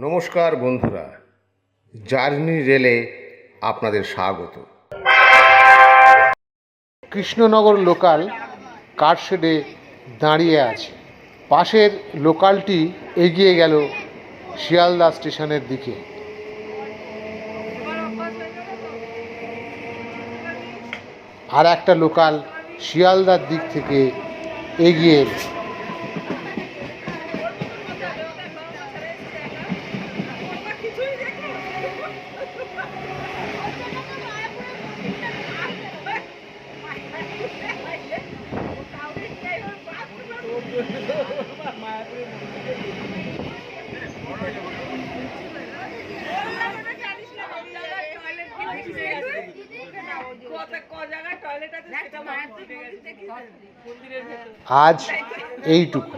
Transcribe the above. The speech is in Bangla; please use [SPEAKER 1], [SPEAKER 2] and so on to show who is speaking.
[SPEAKER 1] নমস্কার বন্ধুরা, জার্নি রেলে আপনাদের স্বাগত। কৃষ্ণনগর লোকাল কারশেডে দাঁড়িয়ে আছে। পাশের লোকালটি এগিয়ে গেল শিয়ালদা স্টেশনের দিকে। আর একটা লোকাল শিয়ালদার দিক থেকে এগিয়ে এল। আজ এইটুকু।